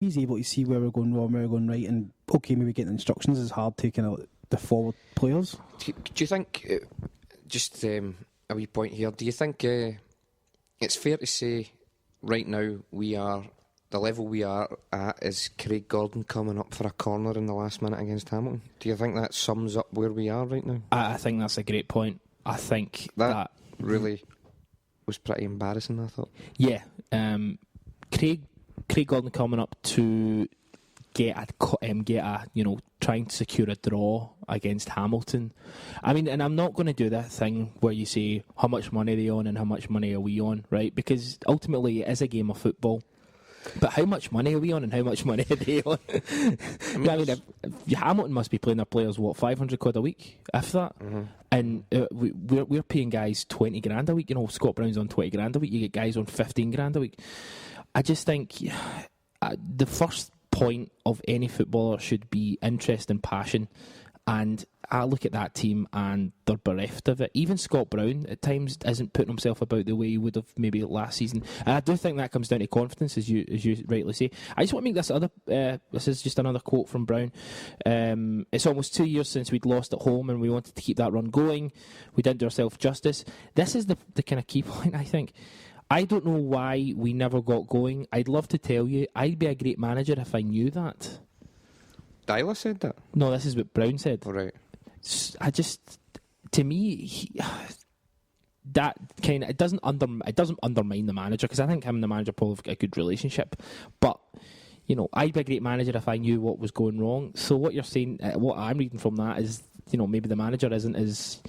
he's able to see where we're going wrong, where we're going right, and okay, maybe getting instructions is hard taking out the forward players. Do you think, just a wee point here, do you think it's fair to say right now the level we are at is Craig Gordon coming up for a corner in the last minute against Hamilton? Do you think that sums up where we are right now? I think that's a great point. I think that really was pretty embarrassing, I thought. Yeah. Craig Gordon coming up to get a trying to secure a draw against Hamilton. I mean, and I'm not going to do that thing where you say how much money are they on and how much money are we on, right? Because ultimately it is a game of football. But how much money are we on and how much money are they on? Hamilton must be playing their players, £500 a week, if that? Mm-hmm. And we're paying guys 20 grand a week. Scott Brown's on 20 grand a week. You get guys on 15 grand a week. I just think the first point of any footballer should be interest and passion. And I look at that team and they're bereft of it. Even Scott Brown at times isn't putting himself about the way he would have maybe last season. And I do think that comes down to confidence, as you rightly say. I just want to make this other. This is just another quote from Brown. It's almost 2 years since we'd lost at home, and we wanted to keep that run going. We didn't do ourselves justice. This is the kind of key point, I think. I don't know why we never got going. I'd love to tell you, I'd be a great manager if I knew that. Deila said that? No, this is what Brown said. All right. To me, that kind of it doesn't undermine the manager, because I think him and the manager probably have a good relationship. But I'd be a great manager if I knew what was going wrong. So what you're saying, what I'm reading from that is, maybe the manager isn't as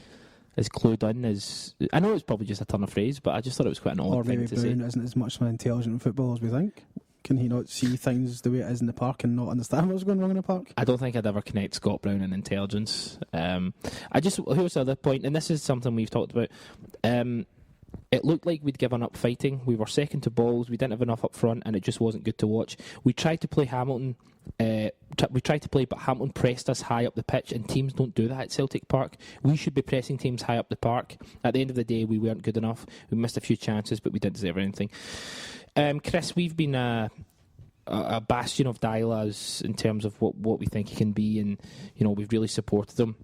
clued in as. I know it's probably just a turn of phrase, but I just thought it was quite an odd thing to say. Or maybe Brown isn't as much of an intelligent footballer as we think. Can he not see things the way it is in the park and not understand what's going wrong in the park? I don't think I'd ever connect Scott Brown and intelligence. Here's the other point, and this is something we've talked about. It looked like we'd given up fighting. We were second to balls. We didn't have enough up front, and it just wasn't good to watch. We tried to play Hamilton. But Hamilton pressed us high up the pitch, and teams don't do that at Celtic Park. We should be pressing teams high up the park. At the end of the day, we weren't good enough. We missed a few chances, but we didn't deserve anything. Chris, we've been a bastion of Deila's in terms of what we think he can be, and we've really supported him.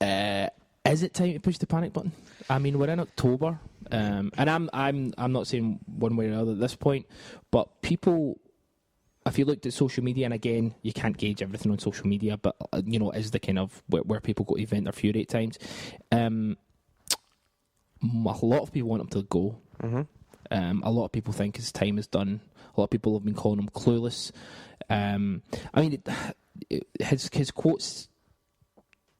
Is it time to push the panic button? I mean, we're in October, and I'm not saying one way or another at this point, but people, if you looked at social media, and again, you can't gauge everything on social media, but is the kind of where people go to vent their fury at times. A lot of people want him to go. Mm-hmm. A lot of people think his time is done. A lot of people have been calling him clueless. His quotes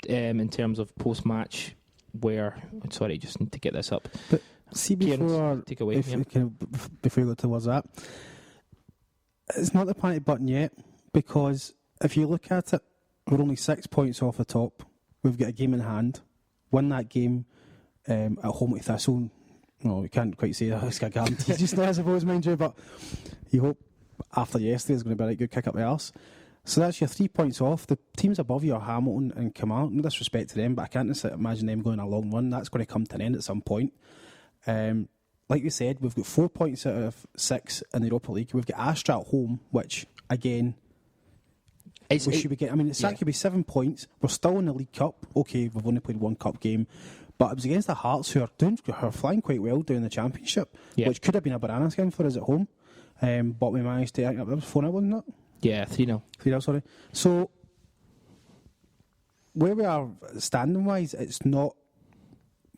in terms of post-match where... Sorry, just need to get this up. But see, before take away, before you go towards that, it's not the panic button yet, because if you look at it, we're only 6 points off the top. We've got a game in hand. Win that game at home to Thistle. No, we can't quite say it's a guarantee just now, I suppose, mind you, but you hope after yesterday it's going to be a right good kick up the arse. So that's your 3 points off. The teams above you are Hamilton and Kamal. No disrespect to them, but I can't imagine them going a long run. That's going to come to an end at some point. Like we said, we've got 4 points out of 6 in the Europa League. We've got Astra at home, which, again, we should be getting. I mean, that could be 7 points. We're still in the League Cup. Okay, we've only played one cup game. But it was against the Hearts, who are flying quite well doing the Championship, which could have been a banana skin for us at home. But we managed to... It was 4-0, wasn't it? Yeah, 3-0. 3-0, sorry. So, where we are standing-wise, it's not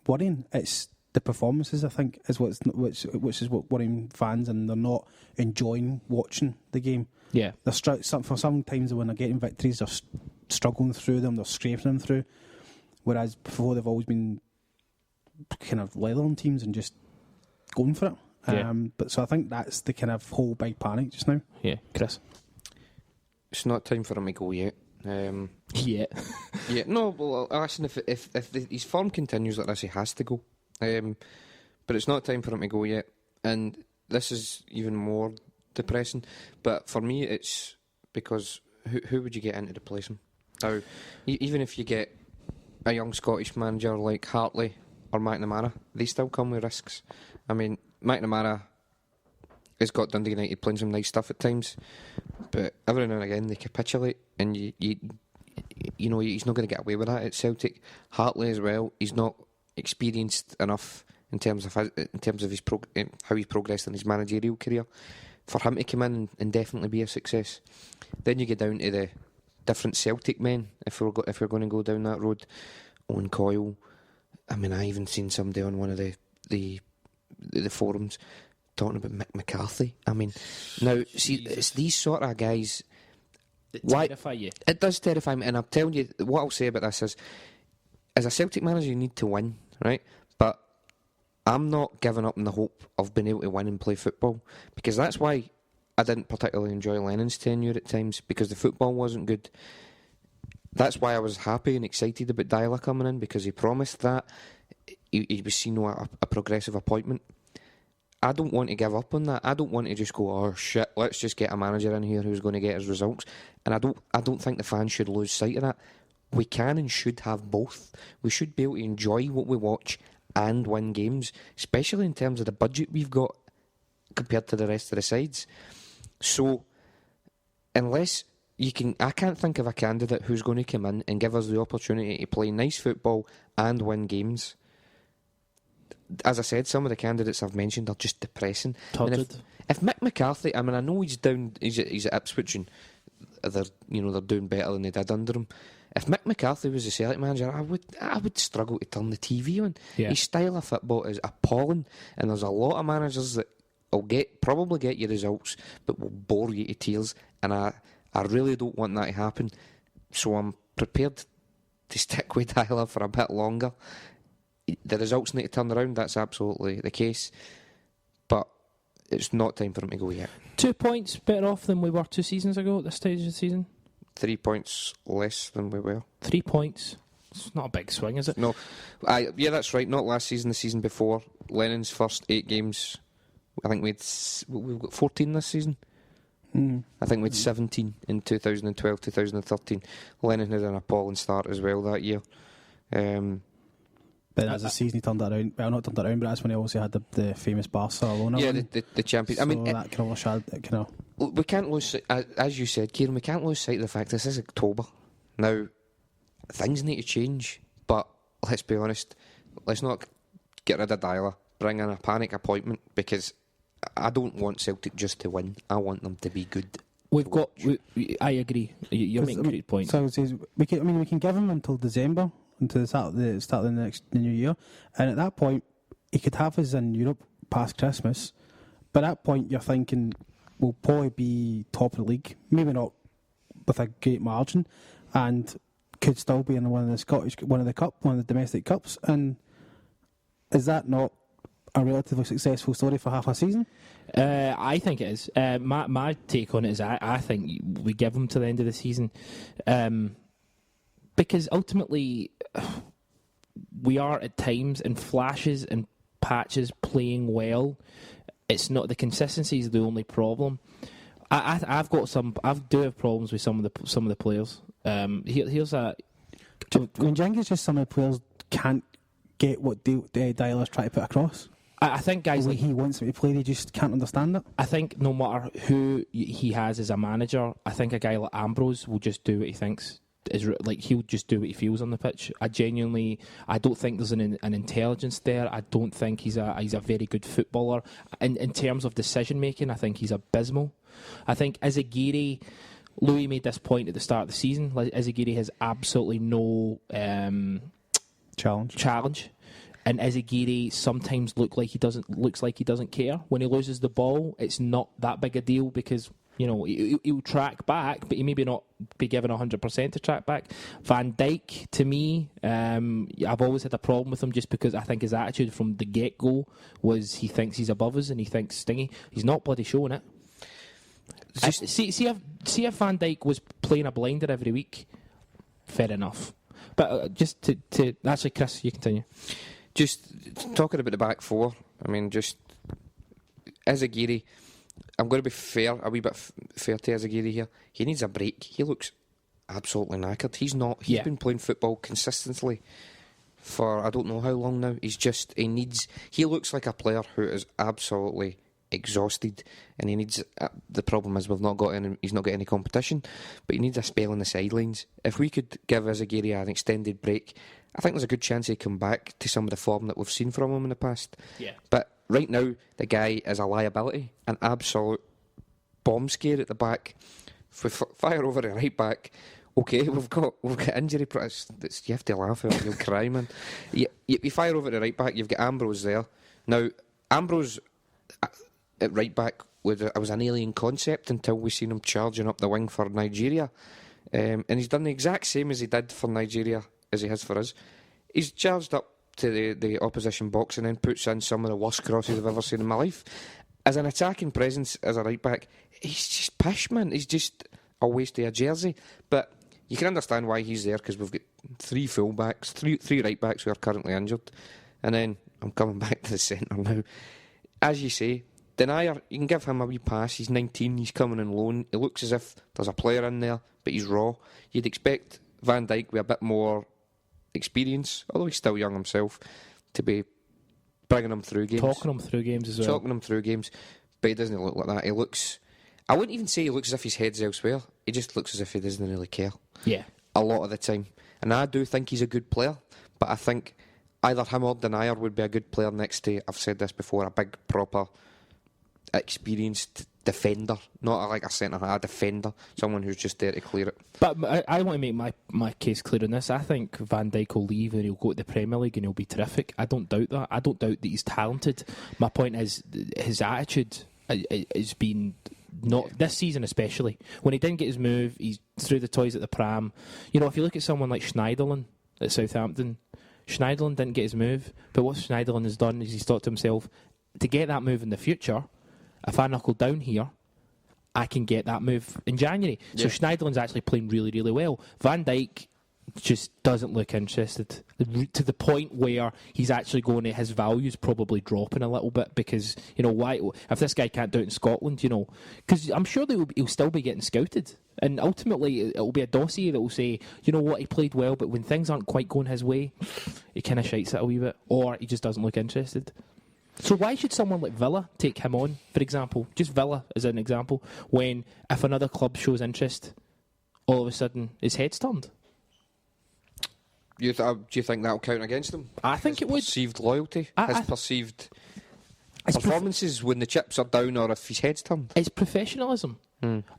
worrying. It's the performances, I think, is which is what worrying fans, and they're not enjoying watching the game. Yeah. For some times when they're getting victories, they're struggling through them, they're scraping them through. Whereas before, they've always been kind of leathering teams and just going for it. Yeah. But so I think that's the kind of whole big panic just now. Yeah, Chris? It's not time for him to go yet. Yeah. Yeah, no, well, listen, if his form continues like this, he has to go. But it's not time for him to go yet. And this is even more depressing. But for me, it's because who would you get in to replace him? Now, even if you get a young Scottish manager like Hartley or McNamara, they still come with risks. I mean, McNamara has got Dundee United playing some nice stuff at times, but every now and again they capitulate, and you know he's not going to get away with that at Celtic. Hartley as well, he's not experienced enough in terms of his how he's progressed in his managerial career for him to come in and definitely be a success. Then you get down to the different Celtic men, if we're going to go down that road. Owen Coyle. I mean, I even seen somebody on one of the forums talking about Mick McCarthy. I mean, now see, it's these sort of guys that terrify you. It does terrify me, and I'm telling you, what I'll say about this is, as a Celtic manager, you need to win, right? But I'm not giving up on the hope of being able to win and play football, because that's why I didn't particularly enjoy Lennon's tenure at times, because the football wasn't good. That's why I was happy and excited about Deila coming in, because he promised that. He was seen as a progressive appointment. I don't want to give up on that. I don't want to just go, oh shit, let's just get a manager in here who's going to get us results. And I don't think the fans should lose sight of that. We can and should have both. We should be able to enjoy what we watch and win games, especially in terms of the budget we've got compared to the rest of the sides. So, unless I can't think of a candidate who's going to come in and give us the opportunity to play nice football and win games. As I said, some of the candidates I've mentioned are just depressing. If Mick McCarthy, I mean, I know he's at Ipswich and they're doing better than they did under him. If Mick McCarthy was the Celtic manager, I would struggle to turn the TV on. Yeah. His style of football is appalling, and there's a lot of managers that will probably get you results, but will bore you to tears. And I really don't want that to happen. So I'm prepared to stick with Deila for a bit longer. The results need to turn around, that's absolutely the case. But it's not time for him to go yet. 2 points better off than we were 2 seasons ago at this stage of the season? 3 points less than we were. 3 points? It's not a big swing, is it? No. Yeah, that's right. Not last season, the season before. Lennon's first 8 games, I think we've got 14 this season. I think we had 17 in 2012, 2013. Lennon had an appalling start as well that year. But as a season he turned that around. Well, not turned that around, but that's when he also had the famous Barcelona. Yeah, the champions. So I mean, that kind of we can't lose, as you said, Ciaran, we can't lose sight of the fact this is October. Now, things need to change, but let's be honest, let's not get rid of Deila, bring in a panic appointment, because I don't want Celtic just to win. I want them to be good. I agree. You're making a great point. So we can give him until December, until the start of the new year, and at that point he could have us in Europe past Christmas. But at that point you're thinking we'll probably be top of the league, maybe not with a great margin, and could still be in one of the domestic cups. And is that not a relatively successful story for half a season? I think it is. My take on it is I think we give them to the end of the season, because ultimately we are at times in flashes and patches playing well. It's not the consistency is the only problem. I do have problems with some of the players. Here's a. When Jenkins just some of the players can't get what Deila's trying to put across. I think guys like he wants them to play, they just can't understand it. I think no matter who he has as a manager, I think a guy like Ambrose will just do what he thinks is like. He'll just do what he feels on the pitch. I don't think there's an intelligence there. I don't think he's a very good footballer. In terms of decision making, I think he's abysmal. I think Izagiri, Louis made this point at the start of the season. Izagiri has absolutely no challenge. And Izagiri sometimes looks like he doesn't care. When he loses the ball, it's not that big a deal, because he'll track back, but he maybe not be given 100% to track back. Van Dijk, to me, I've always had a problem with him, just because I think his attitude from the get-go was he thinks he's above us and he thinks stingy. He's not bloody showing it. See if Van Dijk was playing a blinder every week, fair enough. But just to actually, Chris, you continue. Just talking about the back four, I mean, just Izagiri, I'm going to be fair, a wee bit fair to Izagiri here. He needs a break. He looks absolutely knackered. He's been playing football consistently for I don't know how long now. He looks like a player who is absolutely exhausted, and he needs. The problem is he's not got any competition, but he needs a spell on the sidelines. If we could give Zagreb an extended break, I think there's a good chance he'd come back to some of the form that we've seen from him in the past. Yeah. But right now, the guy is a liability, an absolute bomb scare at the back. If we fire over the right back, okay, we've got injury. You have to laugh at it, you'll cry, man. You fire over the right back, you've got Ambrose there. Now, Ambrose at right back was an alien concept until we seen him charging up the wing for Nigeria. And he's done the exact same as he did for Nigeria as he has for us. He's charged up to the opposition box and then puts in some of the worst crosses I've ever seen in my life. As an attacking presence, as a right back, he's just pish, man. He's just a waste of a jersey. But you can understand why he's there, because we've got three full-backs, three right-backs who are currently injured. And then I'm coming back to the centre now. As you say, Denier, you can give him a wee pass. He's 19, he's coming on loan. It looks as if there's a player in there, but he's raw. You'd expect Van Dijk with a bit more experience, although he's still young himself, to be bringing him through games. Talking him through games as well. Talking him through games. But he doesn't look like that. He looks... I wouldn't even say he looks as if his head's elsewhere. He just looks as if he doesn't really care. Yeah. A lot of the time. And I do think he's a good player, but I think either him or Denier would be a good player next to, I've said this before, a big, proper, experienced defender. Not like a centre, a defender. Someone who's just there to clear it. But I want to make my case clear on this. I think Van Dijk will leave and he'll go to the Premier League and he'll be terrific. I don't doubt that. I don't doubt that he's talented. My point is his attitude has been... Not this season especially. When he didn't get his move, he threw the toys at the pram. You know, if you look at someone like Schneiderlin at Southampton, Schneiderlin didn't get his move, but what Schneiderlin has done is he's thought to himself, to get that move in the future, if I knuckle down here, I can get that move in January. Yeah. So Schneiderlin's actually playing really, really well. Van Dijk just doesn't look interested, to the point where he's actually going to, his value's probably dropping a little bit, because, you know, why, if this guy can't do it in Scotland, you know, because I'm sure he'll still be getting scouted, and ultimately it'll be a dossier that will say, you know what, he played well, but when things aren't quite going his way, he kind of shites it a wee bit, or he just doesn't look interested. So why should someone like Villa take him on, for example, just Villa as an example, when if another club shows interest, all of a sudden his head's turned? Do you think that'll count against him? I think it would. Perceived loyalty? Perceived performances when the chips are down, or if his head's turned? It's professionalism.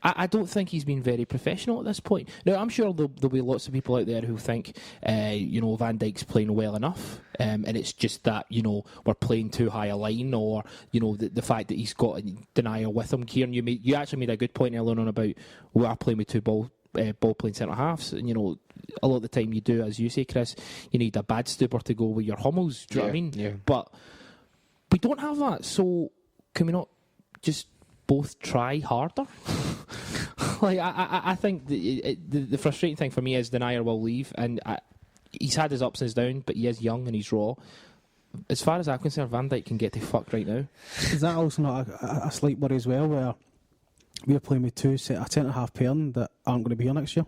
I don't think he's been very professional at this point. Now, I'm sure there'll be lots of people out there who think, you know, Van Dijk's playing well enough, and it's just that, you know, we're playing too high a line, or, you know, the fact that he's got a Denier with him. Ciaran, you actually made a good point earlier on about we are playing with two ball-playing centre-halves, and, you know, a lot of the time you do, as you say, Chris, you need a bad Stuber to go with your Hummels, do you know what I mean? Yeah. But we don't have that, so can we not just both try harder? Like, I think the frustrating thing for me is Denier will leave, and he's had his ups and his downs, but he is young and he's raw. As far as I'm concerned, Van Dijk can get to fuck right now. Is that also not a slight worry as well, where we're playing with a centre-half pairing that aren't going to be here next year?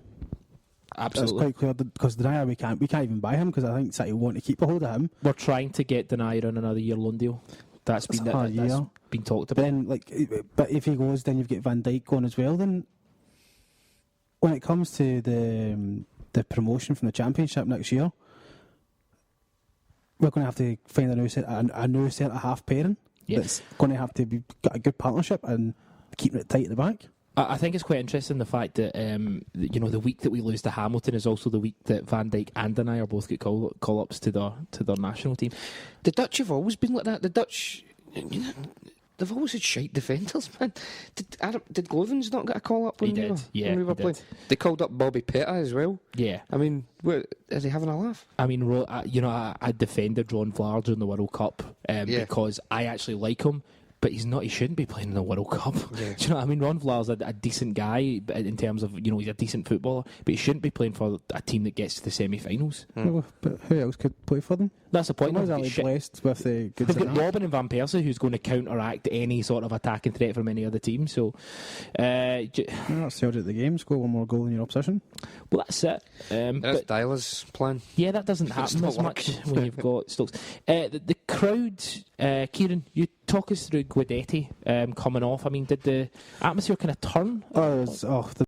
Absolutely. It's quite clear, because Denier, we can't even buy him, because I think City want to keep a hold of him. We're trying to get Denier on another year loan deal. That's been talked about. But if he goes, then you've got Van Dijk going as well. Then when it comes to the promotion from the Championship next year, we're going to have to find a new centre-half pairing that's going to have to got a good partnership and keeping it tight at the back. I think it's quite interesting, the fact that you know, the week that we lose to Hamilton is also the week that Van Dijk and Denier both get call-ups to their national team. The Dutch have always been like that. The Dutch, you know, they've always had shite defenders, man. Did Glovins not get a call-up when we were playing? They called up Bobby Petta as well. Yeah. I mean, are they having a laugh? I mean, you know, I defended Ron Vlaar during the World Cup because I actually like him. But he shouldn't be playing in the World Cup. Yeah. Do you know what I mean? Ron Vlaar's a decent guy in terms of, you know, he's a decent footballer, but he shouldn't be playing for a team that gets to the semi-finals. No, but who else could play for them? That's the point. They're blessed with the good. They've got Robin and Van Persie, who's going to counteract any sort of attacking threat from any other team. So, that's Celtic at the game. Score one more goal in your opposition. Well, that's it. That's Deila's plan. Yeah, that doesn't happen as much when you've got Stokes. The crowd, Ciaran, you talk us through Guidetti coming off. I mean, did the atmosphere kind of turn? The